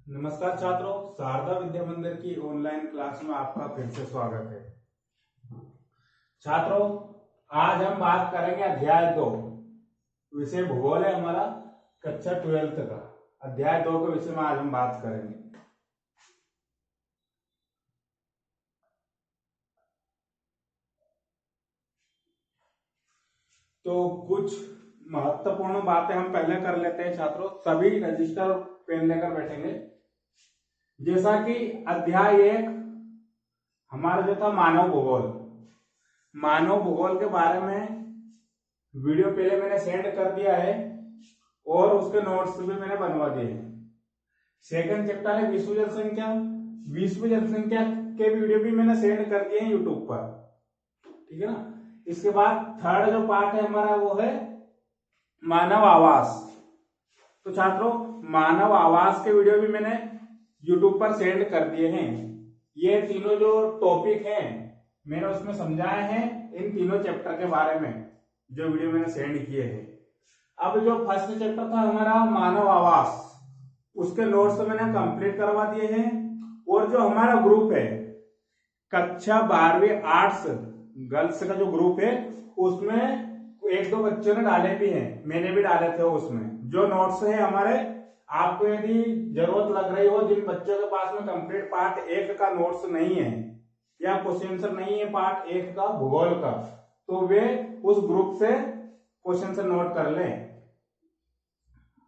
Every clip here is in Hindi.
नमस्कार छात्रों, शारदा विद्या मंदिर की ऑनलाइन क्लास में आपका फिर से स्वागत है। छात्रों, आज हम बात करेंगे अध्याय 2 विषय भूगोल है हमारा कक्षा 12th का। अध्याय 2 के विषय में आज हम बात करेंगे। तो कुछ महत्वपूर्ण बातें हम पहले कर लेते हैं छात्रों। सभी रजिस्टर पेन लेकर बैठेंगे। जैसा कि अध्याय 1 हमारा जो था मानव भूगोल के बारे में वीडियो पहले मैंने सेंड कर दिया है और उसके नोट्स भी मैंने बनवा दिए हैं। सेकंड चैप्टर है विश्व जनसंख्या के वीडियो भी मैंने सेंड कर दिए हैं यूट्यूब पर, ठीक है ना। इसके बाद थर्ड जो पार्ट है हमारा वो है मानव आवास। तो छात्रों, मानव आवास के वीडियो भी मैंने यूट्यूब पर सेंड कर दिए हैं। ये तीनों जो टॉपिक हैं मैंने उसमें समझाए हैं इन तीनों चैप्टर के बारे में, जो वीडियो मैंने सेंड किए हैं। अब जो फर्स्ट चैप्टर था हमारा मानव आवास, उसके नोट्स तो मैंने कंप्लीट करवा दिए हैं। और जो हमारा ग्रुप है कक्षा 12वीं आर्ट्स गर्ल्स का जो ग्रुप है उसमें एक दो बच्चों ने डाले भी हैं, मैंने भी डाले थे। उसमें जो नोट्स है हमारे, आपको यदि जरूरत लग रही हो, जिन बच्चों के पास में कंप्लीट पार्ट 1 का नोट्स नहीं है या क्वेश्चन आंसर नहीं है पार्ट 1 का भूगोल का, तो वे उस ग्रुप से क्वेश्चन आंसर नोट कर लें।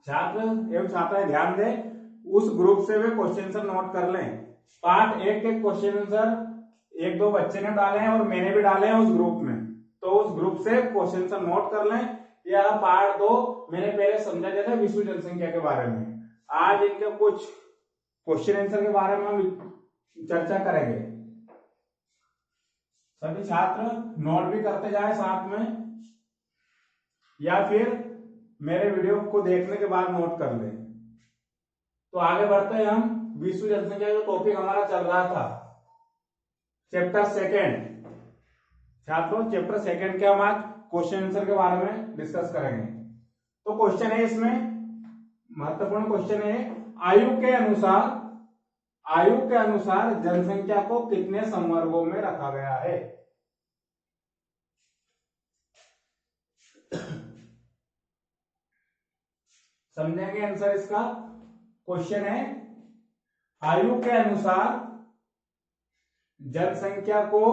छात्र एवं छात्राएं ध्यान दें, उस ग्रुप से वे क्वेश्चन आंसर नोट कर लें। पार्ट 1 के क्वेश्चन आंसर एक दो बच्चे ने डाले हैं और मैंने भी डाले हैं उस ग्रुप में, तो उस ग्रुप से क्वेश्चन आंसर नोट कर लें। या पार्ट 2 मैंने पहले समझा दिया था विश्व जनसंख्या के बारे में। आज इनके कुछ क्वेश्चन आंसर के बारे में हम चर्चा करेंगे। सभी छात्र नोट भी करते जाए साथ में, या फिर मेरे वीडियो को देखने के बाद नोट कर लें। तो आगे बढ़ते हैं हम। विश्व जनसंख्या जो टॉपिक हमारा चल रहा था चैप्टर 2। छात्रों, चैप्टर 2 के हम आज क्वेश्चन आंसर के बारे में डिस्कस करेंगे। तो क्वेश्चन है, इसमें महत्वपूर्ण क्वेश्चन है, आयु के अनुसार जनसंख्या को कितने संवर्गों में रखा गया है। समझेंगे आंसर इसका। क्वेश्चन है, आयु के अनुसार जनसंख्या को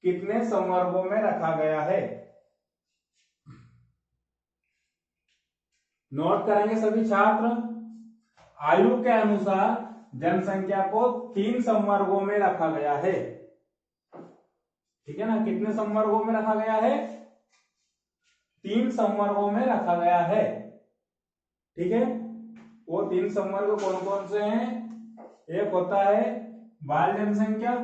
कितने संवर्गों में रखा गया है। नोट करेंगे सभी छात्र। आयु के अनुसार जनसंख्या को 3 संवर्गों में रखा गया है, ठीक है ना। कितने संवर्गों में रखा गया है? 3 संवर्गों में रखा गया है, ठीक है। वो 3 संवर्ग कौन कौन से हैं? एक होता है बाल जनसंख्या,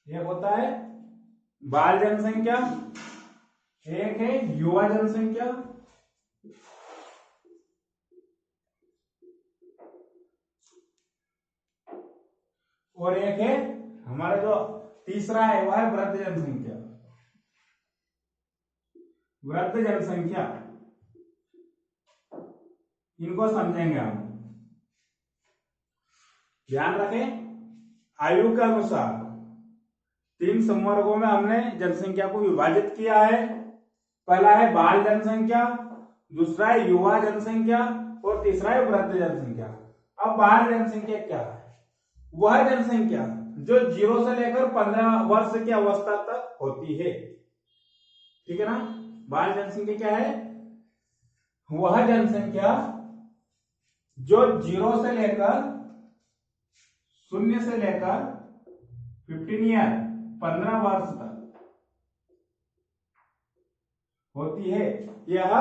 एक होता है बाल जनसंख्या, एक है युवा जनसंख्या, और एक है हमारा जो तीसरा है वह है वृद्ध जनसंख्या। वृद्ध जनसंख्या, इनको समझेंगे हम। ध्यान रखें, आयु के अनुसार 3 संवर्गों में हमने जनसंख्या को विभाजित किया है। पहला है बाल जनसंख्या, दूसरा है युवा जनसंख्या और तीसरा है वृद्ध जनसंख्या। अब बाल जनसंख्या क्या है? वह जनसंख्या जो 0 से लेकर 15 वर्ष की अवस्था तक होती है, ठीक है ना। बाल जनसंख्या क्या है? वह जनसंख्या जो 0 से लेकर 0 से लेकर 15 ईयर 15 वर्ष तक होती है, यह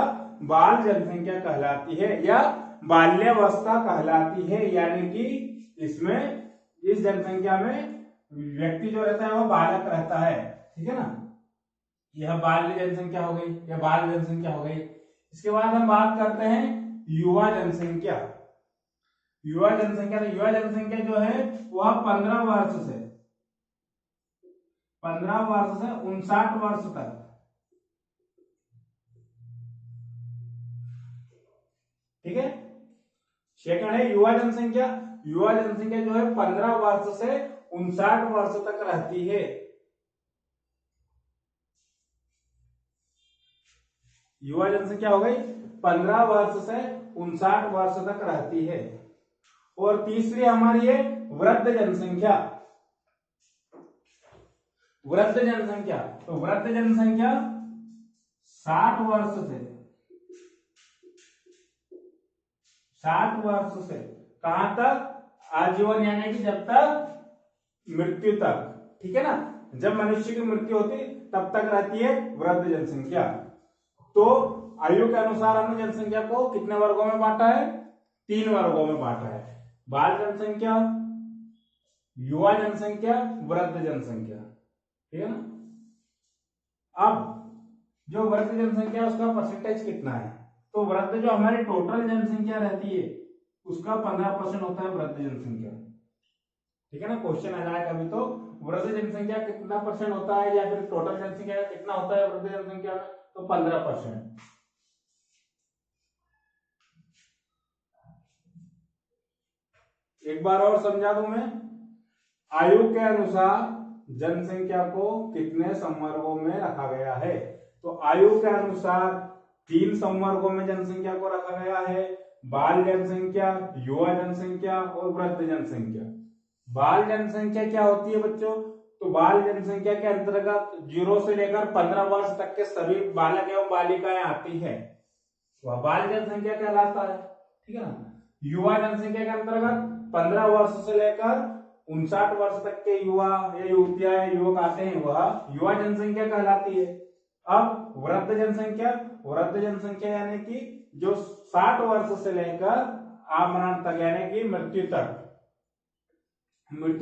बाल जनसंख्या कहलाती है या बाल्यावस्था कहलाती है। यानी कि इसमें इस जनसंख्या में व्यक्ति जो रहता है वह बालक रहता है, ठीक है ना। यह बाल्य जनसंख्या हो गई या बाल जनसंख्या हो गई। इसके बाद हम बात करते हैं युवा जनसंख्या। युवा जनसंख्या जो है वह 15 15 वर्ष से 59 वर्ष तक। ठीक है। सेकंड है युवा जनसंख्या। युवा जनसंख्या जो है 15 वर्ष से 59 वर्ष तक रहती है। युवा जनसंख्या हो गई 15 वर्ष से 59 वर्ष तक रहती है। और तीसरी हमारी है वृद्ध जनसंख्या। वृद्ध जनसंख्या, तो वृद्ध जनसंख्या 60 वर्ष से 60 वर्ष से कहां तक? आजीवन, यानी कि जब तक मृत्यु तक। ठीक है ना, जब मनुष्य की मृत्यु होती तब तक रहती है वृद्ध जनसंख्या। तो आयु के अनुसार हमने जनसंख्या को कितने वर्गों में बांटा है? 3 वर्गों में बांटा है। बाल जनसंख्या, युवा जनसंख्या, वृद्ध जनसंख्या। ठीक है ना। अब जो वृद्ध जनसंख्या है उसका परसेंटेज कितना है? तो वृद्ध जो हमारी टोटल जनसंख्या रहती है उसका 15% होता है वृद्ध जनसंख्या। ठीक है ना, क्वेश्चन आ जाएगा अभी। तो वृद्ध जनसंख्या कितना परसेंट होता है, या फिर टोटल जनसंख्या कितना होता है वृद्ध जनसंख्या में? तो 15%। एक बार और समझा दूं मैं। आयु के अनुसार जनसंख्या को कितने संवर्गों में रखा गया है? तो आयु के अनुसार 3 संवर्गों में जनसंख्या को रखा गया है। बाल जनसंख्या, युवा जनसंख्या और वृद्ध जनसंख्या। बाल जनसंख्या क्या होती है बच्चों? तो बाल जनसंख्या के अंतर्गत 0 से लेकर 15 वर्ष तक के सभी बालक एवं बालिकाएं आती है, वह बाल जनसंख्या कहलाता है। ठीक है ना। युवा जनसंख्या के अंतर्गत 15 वर्ष से लेकर 59 वर्ष तक के युवा या युवतियां या युवक आते हैं, वह युवा जनसंख्या कहलाती है। अब वृद्ध जनसंख्या, वृद्ध जनसंख्या यानी कि जो 60 वर्ष से लेकर आमरण तक, यानी कि मृत्यु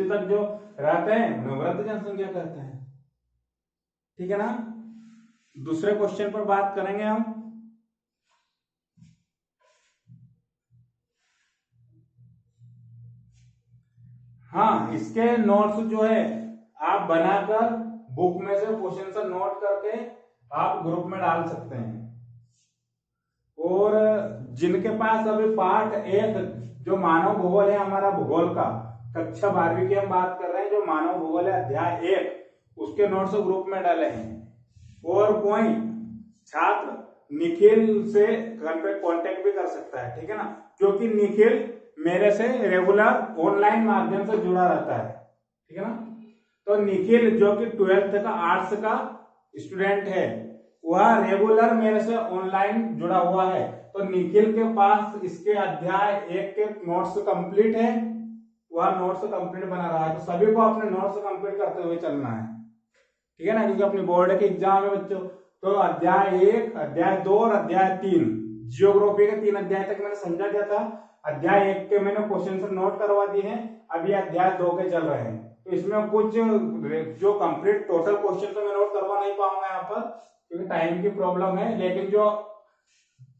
तक जो रहते हैं उन्हें वृद्ध जनसंख्या कहते हैं। ठीक है ना। दूसरे क्वेश्चन पर बात करेंगे हम। हाँ, इसके नोट्स जो है आप बनाकर बुक में से क्वेश्चन से नोट करके आप ग्रुप में डाल सकते हैं। और जिनके पास अभी पार्ट 1 जो मानव भूगोल है, हमारा भूगोल का कक्षा 12वीं की हम बात कर रहे हैं, जो मानव भूगोल है अध्याय 1, उसके नोट्स ग्रुप में डाले हैं। और कोई छात्र निखिल से कांटेक्ट भी कर सकता है। ठीक है ना, क्योंकि निखिल मेरे से रेगुलर ऑनलाइन माध्यम से जुड़ा रहता है। ठीक है ना। तो निखिल जो कि 12th का आर्ट्स का स्टूडेंट है, वह रेगुलर मेरे से ऑनलाइन जुड़ा हुआ है। तो निखिल के पास इसके अध्याय 1 के नोट्स कंप्लीट है, वह नोट्स कंप्लीट बना रहा है। तो सभी को अपने नोट्स कंप्लीट करते हुए चलना है। ठीक है ना, क्योंकि अपनी बोर्ड के एग्जाम है बच्चों। तो अध्याय 1, अध्याय 2 और अध्याय 3, जियोग्राफी के 3 अध्याय तक मैंने समझा दिया था। अध्याय 1 के मैंने क्वेश्चन से नोट करवा दिए हैं, अभी अध्याय 2 के चल रहे हैं। तो इसमें कुछ जो कंप्लीट टोटल क्वेश्चन तो मैं नोट करवा नहीं पाऊंगा यहाँ पर, क्योंकि टाइम की प्रॉब्लम है। लेकिन जो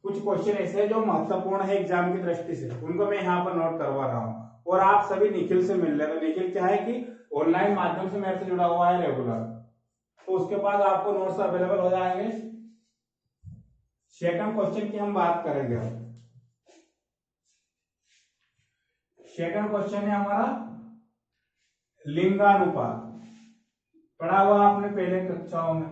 कुछ क्वेश्चन ऐसे हैं जो महत्वपूर्ण है एग्जाम की दृष्टि से, उनको मैं यहाँ पर नोट करवा रहा हूँ। और आप सभी निखिल से मिल रहे। तो निखिल क्या है कि ऑनलाइन माध्यम से मेरे से जुड़ा हुआ है रेगुलर, तो उसके पास आपको नोट्स अवेलेबल हो जाएंगे। सेकंड क्वेश्चन की हम बात करेंगे। सेकंड क्वेश्चन है हमारा लिंगानुपात। पढ़ा हुआ आपने पहले कक्षाओं में।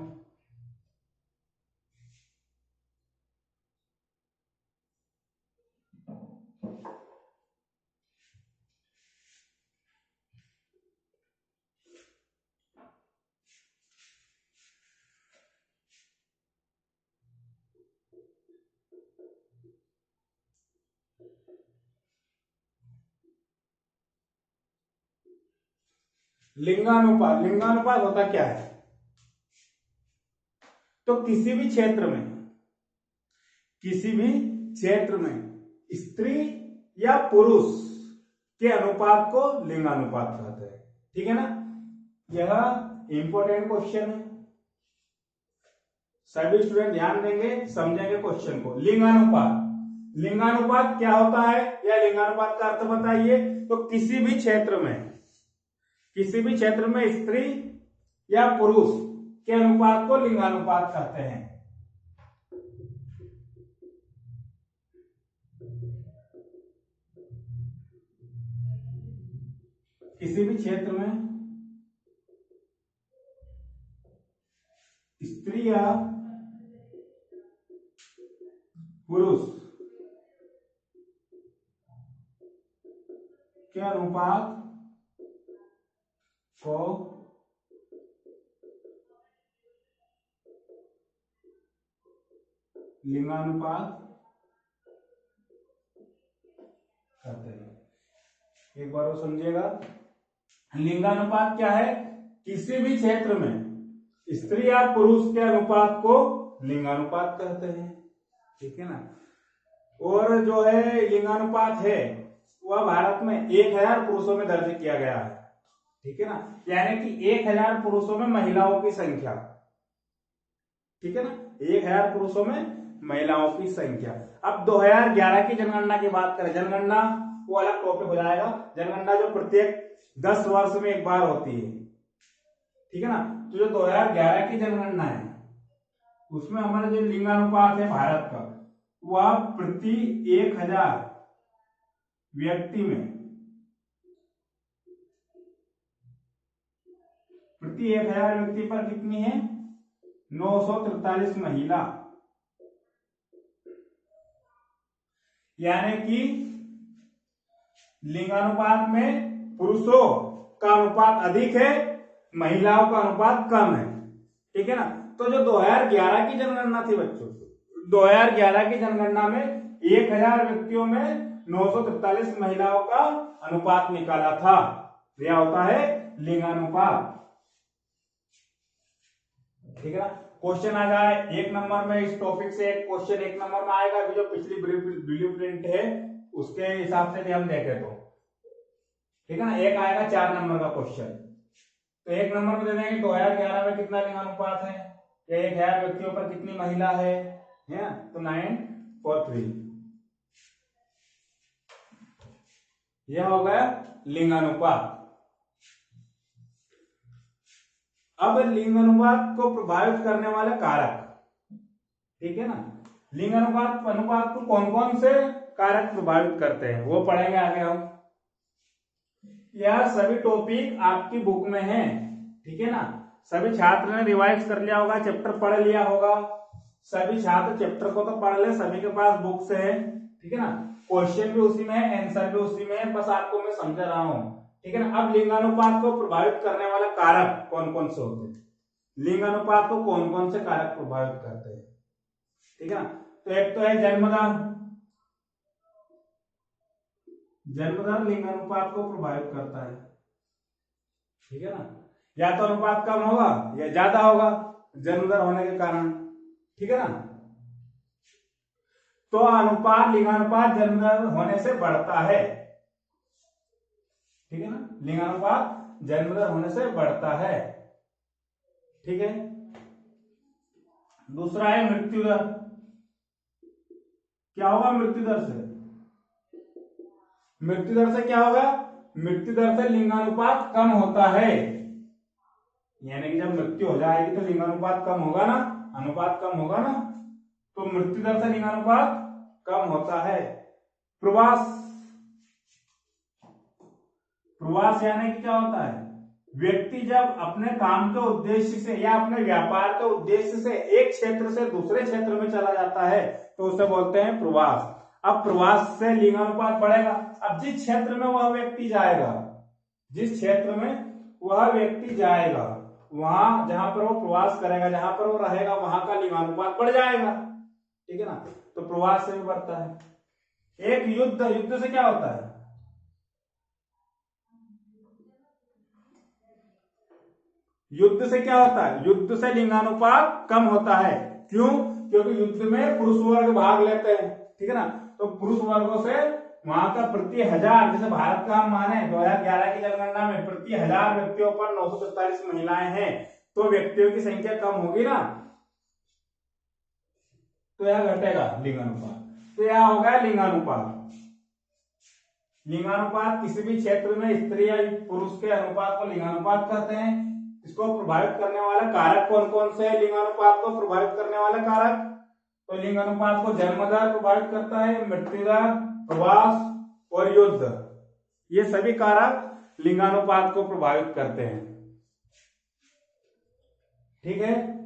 लिंगानुपात, लिंगानुपात होता क्या है? तो किसी भी क्षेत्र में स्त्री या पुरुष के अनुपात को लिंगानुपात कहते हैं। ठीक है ना, यह इंपॉर्टेंट क्वेश्चन है, सभी स्टूडेंट ध्यान देंगे, समझेंगे क्वेश्चन को। लिंगानुपात, लिंगानुपात क्या होता है या लिंगानुपात का अर्थ बताइए। तो किसी भी क्षेत्र में स्त्री या पुरुष के अनुपात को लिंगानुपात कहते हैं। किसी भी क्षेत्र में स्त्री या पुरुष के अनुपात को लिंगानुपात कहते हैं। एक बार वो समझिएगा, लिंगानुपात क्या है? किसी भी क्षेत्र में स्त्री या पुरुष के अनुपात को लिंगानुपात कहते हैं, ठीक है ना। और जो है लिंगानुपात है वह भारत में 1000 पुरुषों में दर्ज किया गया है, ठीक है ना। यानी कि 1000 पुरुषों में महिलाओं की संख्या, ठीक है ना, 1000 पुरुषों में महिलाओं की संख्या। अब 2011 की जनगणना की बात करें, जनगणना वो अलग टॉपिक हो जाएगा। जनगणना जो प्रत्येक 10 वर्ष में एक बार होती है, ठीक है ना। तो जो 2011 की जनगणना है उसमें हमारा जो लिंगानुपात है भारत का, वह प्रति 1000 व्यक्ति में, प्रति 1000 व्यक्ति पर कितनी है? 943 महिला। यानी कि लिंगानुपात में पुरुषों का अनुपात अधिक है, महिलाओं का अनुपात कम है, ठीक है ना। तो जो 2011 की जनगणना थी बच्चों, 2011 की जनगणना में 1000 व्यक्तियों में 943 महिलाओं का अनुपात निकाला था। यह होता है लिंगानुपात, ठीक है ना। क्वेश्चन आ जाए एक नंबर में, इस टॉपिक से एक क्वेश्चन एक नंबर में आएगा। जो पिछली ब्लू प्रिंट है उसके हिसाब से भी हम देखें तो, ठीक है ना, एक आएगा 4 नंबर का क्वेश्चन। तो एक नंबर में दे देंगे 2011 में कितना लिंगानुपात है, 1000 व्यक्तियों पर कितनी महिला है, तो 943। यह हो गया लिंगानुपात। अब लिंगानुपात को प्रभावित करने वाले कारक, ठीक है ना। लिंगानुपात को कौन कौन से कारक प्रभावित करते हैं वो पढ़ेंगे आगे हम। यह सभी टॉपिक आपकी बुक में है, ठीक है ना। सभी छात्र ने रिवाइज कर लिया होगा, चैप्टर पढ़ लिया होगा। सभी छात्र चैप्टर को तो पढ़ ले, सभी के पास बुक्स है, ठीक है ना। क्वेश्चन भी उसी में है, आंसर भी उसी में है, बस आपको मैं समझा रहा हूं, ठीक है ना। अब लिंगानुपात को प्रभावित करने वाला कारक कौन कौन से होते हैं, लिंगानुपात को कौन कौन से कारक प्रभावित करते हैं, ठीक है ना। तो एक तो है जन्मदर। जन्मदर लिंगानुपात को प्रभावित करता है, ठीक है ना। या तो अनुपात कम होगा या ज्यादा होगा जन्मदर होने के कारण, ठीक है ना। तो अनुपात, लिंगानुपात जन्मदर होने से बढ़ता है, ठीक है ना। लिंगानुपात जन्मदर होने से बढ़ता है, ठीक है। दूसरा है मृत्यु दर। क्या होगा मृत्यु दर से? मृत्यु दर से क्या होगा? मृत्यु दर से लिंगानुपात कम होता है। यानी कि जब मृत्यु हो जाएगी तो लिंगानुपात कम होगा ना, अनुपात कम होगा ना। तो मृत्यु दर से लिंगानुपात कम होता है। प्रवास, प्रवास यानी कि क्या होता है? व्यक्ति जब अपने काम के उद्देश्य से या अपने व्यापार के उद्देश्य से एक क्षेत्र से दूसरे क्षेत्र में चला जाता है तो उसे बोलते हैं प्रवास। अब प्रवास से लिंगानुपात बढ़ेगा। अब जिस क्षेत्र में वह व्यक्ति जाएगा, जिस क्षेत्र में वह व्यक्ति जाएगा, वहां जहां पर वो प्रवास करेगा, जहां पर वो रहेगा, वहां का लिंगानुपात बढ़ जाएगा, ठीक है ना। तो प्रवास से भी बढ़ता है। एक युद्ध, युद्ध से क्या होता है? युद्ध से क्या होता है? युद्ध से लिंगानुपात कम होता है। क्यों? क्योंकि युद्ध में पुरुष वर्ग भाग लेते हैं, ठीक है ना। तो पुरुष वर्गों से वहां का प्रति 1000, जैसे भारत का हम माने 2011 की जनगणना में प्रति 1000 व्यक्तियों पर 943 महिलाएं हैं, तो व्यक्तियों की संख्या कम होगी ना, तो यह घटेगा लिंगानुपात। तो यह हो गया लिंगानुपात। लिंगानुपात किसी भी क्षेत्र में स्त्री या पुरुष के अनुपात को लिंगानुपात कहते हैं। इसको प्रभावित करने वाला कारक कौन कौन से है लिंगानुपात को प्रभावित करने वाला कारक? तो लिंगानुपात को जन्म दर प्रभावित करता है, मृत्यु दर, प्रवास और युद्ध, ये सभी कारक लिंगानुपात को प्रभावित करते हैं। ठीक है।